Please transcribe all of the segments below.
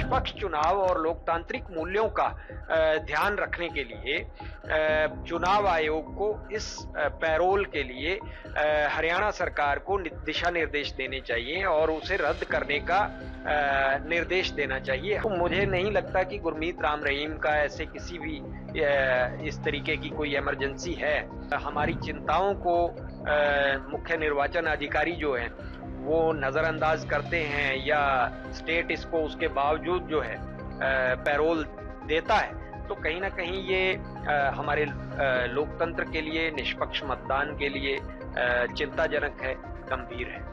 निष्पक्ष चुनाव और लोकतांत्रिक मूल्यों का ध्यान रखने के लिए चुनाव आयोग को इस पैरोल के लिए हरियाणा सरकार को दिशा निर्देश देने चाहिए और उसे रद्द करने का निर्देश देना चाहिए। तो मुझे नहीं लगता कि गुरमीत राम रहीम का ऐसे किसी भी इस तरीके की कोई इमरजेंसी है। हमारी चिंताओं को मुख्य निर्वाचन अधिकारी जो है वो नजरअंदाज करते हैं या स्टेट इसको उसके बावजूद जो है पैरोल देता है, तो कहीं ना कहीं ये हमारे लोकतंत्र के लिए, निष्पक्ष मतदान के लिए चिंताजनक है, गंभीर है।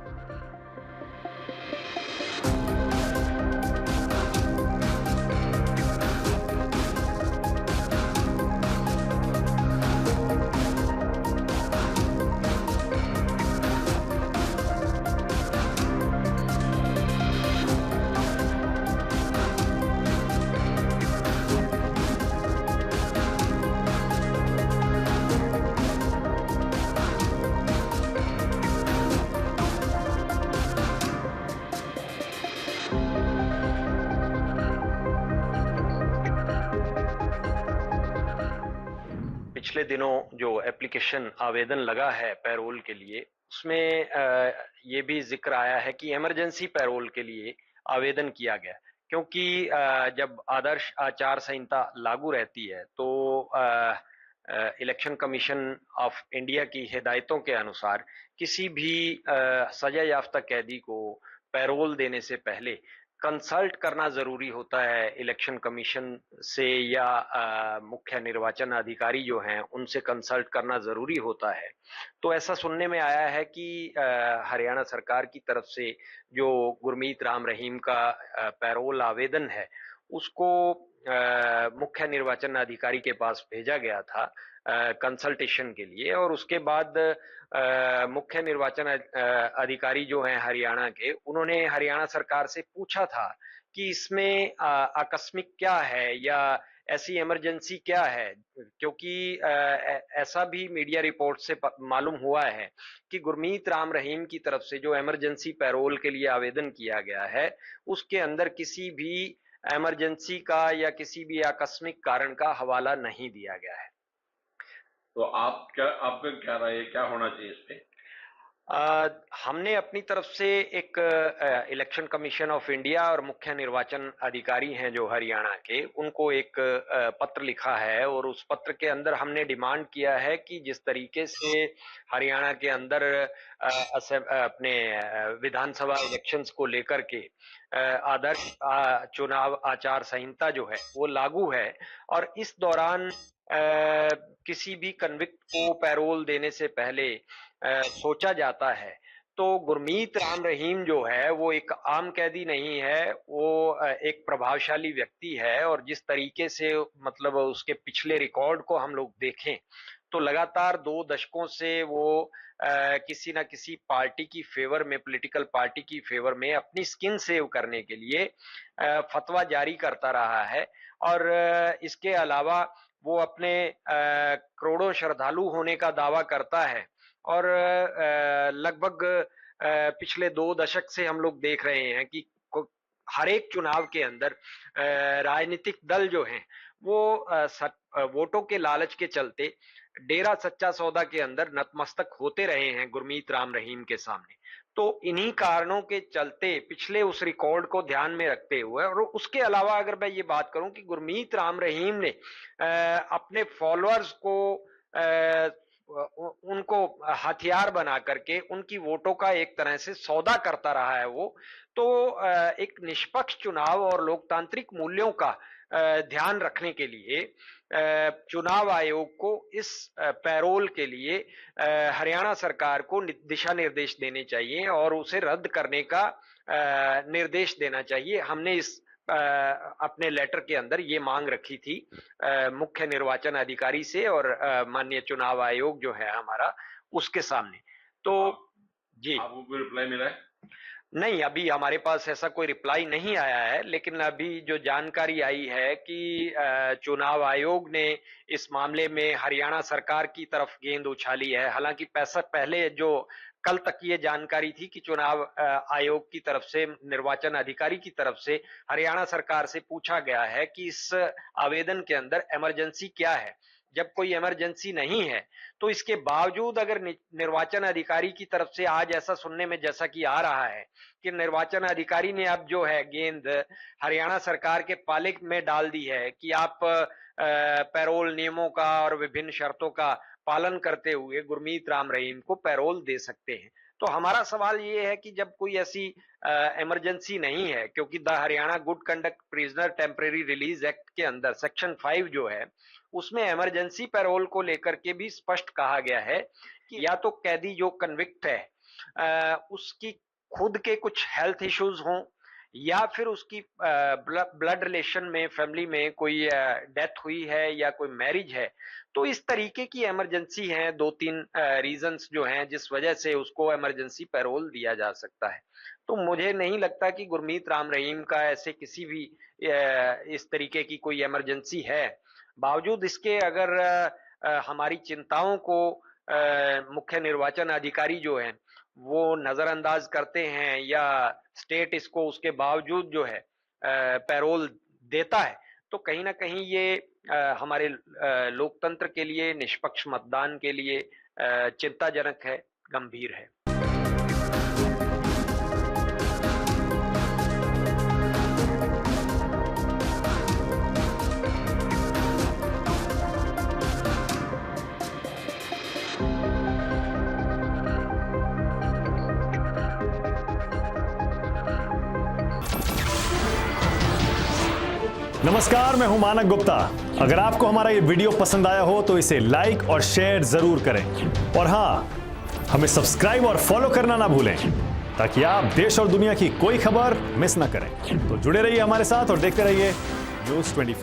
पिछले दिनों जो एप्लीकेशन आवेदन लगा है पैरोल के लिए, उसमें ये भी जिक्र आया है कि इमरजेंसी पैरोल के लिए आवेदन किया गया, क्योंकि जब आदर्श आचार संहिता लागू रहती है तो इलेक्शन कमीशन ऑफ इंडिया की हिदायतों के अनुसार किसी भी सजा याफ्ता कैदी को पैरोल देने से पहले कंसल्ट करना जरूरी होता है इलेक्शन कमीशन से, या मुख्य निर्वाचन अधिकारी जो हैं उनसे कंसल्ट करना जरूरी होता है। तो ऐसा सुनने में आया है कि हरियाणा सरकार की तरफ से जो गुरमीत राम रहीम का पैरोल आवेदन है उसको मुख्य निर्वाचन अधिकारी के पास भेजा गया था कंसल्टेशन के लिए, और उसके बाद मुख्य निर्वाचन अधिकारी जो हैं हरियाणा के, उन्होंने हरियाणा सरकार से पूछा था कि इसमें आकस्मिक क्या है या ऐसी इमरजेंसी क्या है, क्योंकि ऐसा भी मीडिया रिपोर्ट से मालूम हुआ है कि गुरमीत राम रहीम की तरफ से जो इमरजेंसी पैरोल के लिए आवेदन किया गया है उसके अंदर किसी भी इमरजेंसी का या किसी भी आकस्मिक कारण का हवाला नहीं दिया गया है। तो आपका क्या राय है, क्या होना चाहिए इस पे? हमने अपनी तरफ से एक इलेक्शन कमीशन ऑफ इंडिया और मुख्य निर्वाचन अधिकारी हैं जो हरियाणा के, उनको एक पत्र लिखा है, और उस पत्र के अंदर हमने डिमांड किया है कि जिस तरीके से हरियाणा के अंदर अपने विधानसभा इलेक्शंस को लेकर के आदर्श चुनाव आचार संहिता जो है वो लागू है, और इस दौरान किसी भी कन्विक्ट को पैरोल देने से पहले सोचा जाता है, तो गुरमीत राम रहीम जो है वो एक आम कैदी नहीं है, वो एक प्रभावशाली व्यक्ति है, और जिस तरीके से मतलब उसके पिछले रिकॉर्ड को हम लोग देखें तो लगातार 2 दशकों से वो किसी ना किसी पार्टी की फेवर में, पॉलिटिकल पार्टी की फेवर में अपनी स्किन सेव करने के लिए फतवा जारी करता रहा है, और इसके अलावा वो अपने करोड़ों श्रद्धालु होने का दावा करता है, और लगभग पिछले 2 दशक से हम लोग देख रहे हैं कि हर एक चुनाव के अंदर राजनीतिक दल जो हैं वो वोटों के लालच के चलते डेरा सच्चा सौदा के अंदर नतमस्तक होते रहे हैं गुरमीत राम रहीम के सामने। तो इन्हीं कारणों के चलते, पिछले उस रिकॉर्ड को ध्यान में रखते हुए, और उसके अलावा अगर मैं ये बात करूं कि गुरमीत राम रहीम ने अपने फॉलोअर्स को उनको हथियार बना करके उनकी वोटों का एक तरह से सौदा करता रहा है वो, तो एक निष्पक्ष चुनाव और लोकतांत्रिक मूल्यों का ध्यान रखने के लिए चुनाव आयोग को इस पैरोल के लिए हरियाणा सरकार को दिशा निर्देश देने चाहिए और उसे रद्द करने का निर्देश देना चाहिए। हमने इस अपने लेटर के अंदर ये मांग रखी थी मुख्य निर्वाचन अधिकारी से और माननीय चुनाव आयोग जो है हमारा, उसके सामने। तो जी, आपको कोई रिप्लाई मिला है? नहीं, अभी हमारे पास ऐसा कोई रिप्लाई नहीं आया है, लेकिन अभी जो जानकारी आई है कि चुनाव आयोग ने इस मामले में हरियाणा सरकार की तरफ गेंद उछाली है। हालांकि पैसा पहले जो कल तक ये जानकारी थी कि चुनाव आयोग की तरफ से, निर्वाचन अधिकारी की तरफ से हरियाणा सरकार से पूछा गया है कि इस आवेदन के अंदर इमरजेंसी क्या है। जब कोई इमरजेंसी नहीं है, तो इसके बावजूद अगर निर्वाचन अधिकारी की तरफ से आज ऐसा सुनने में जैसा कि आ रहा है कि निर्वाचन अधिकारी ने अब जो है गेंद हरियाणा सरकार के पाले में डाल दी है कि आप पैरोल नियमों का और विभिन्न शर्तों का पालन करते हुए गुरमीत राम रहीम को पैरोल दे सकते हैं। तो हमारा सवाल ये है कि जब कोई ऐसी इमरजेंसी नहीं है, क्योंकि the Haryana good conduct prisoner temporary release act के अंदर सेक्शन 5 जो है, उसमें इमरजेंसी पैरोल को लेकर के भी स्पष्ट कहा गया है कि या तो कैदी जो कन्विक्ट है उसकी खुद के कुछ हेल्थ इश्यूज हों, या फिर उसकी ब्लड रिलेशन में, फैमिली में कोई डेथ हुई है या कोई मैरिज है, तो इस तरीके की इमरजेंसी है, 2-3 रीजंस जो हैं जिस वजह से उसको इमरजेंसी पैरोल दिया जा सकता है। तो मुझे नहीं लगता कि गुरमीत राम रहीम का ऐसे किसी भी इस तरीके की कोई इमरजेंसी है। बावजूद इसके अगर हमारी चिंताओं को मुख्य निर्वाचन अधिकारी जो हैं वो नजरअंदाज करते हैं, या स्टेट इसको उसके बावजूद जो है पैरोल देता है, तो कहीं ना कहीं ये हमारे लोकतंत्र के लिए, निष्पक्ष मतदान के लिए चिंताजनक है, गंभीर है। नमस्कार, मैं हूं मानक गुप्ता। अगर आपको हमारा ये वीडियो पसंद आया हो तो इसे लाइक और शेयर जरूर करें, और हां, हमें सब्सक्राइब और फॉलो करना ना भूलें ताकि आप देश और दुनिया की कोई खबर मिस ना करें। तो जुड़े रहिए हमारे साथ और देखते रहिए News 24।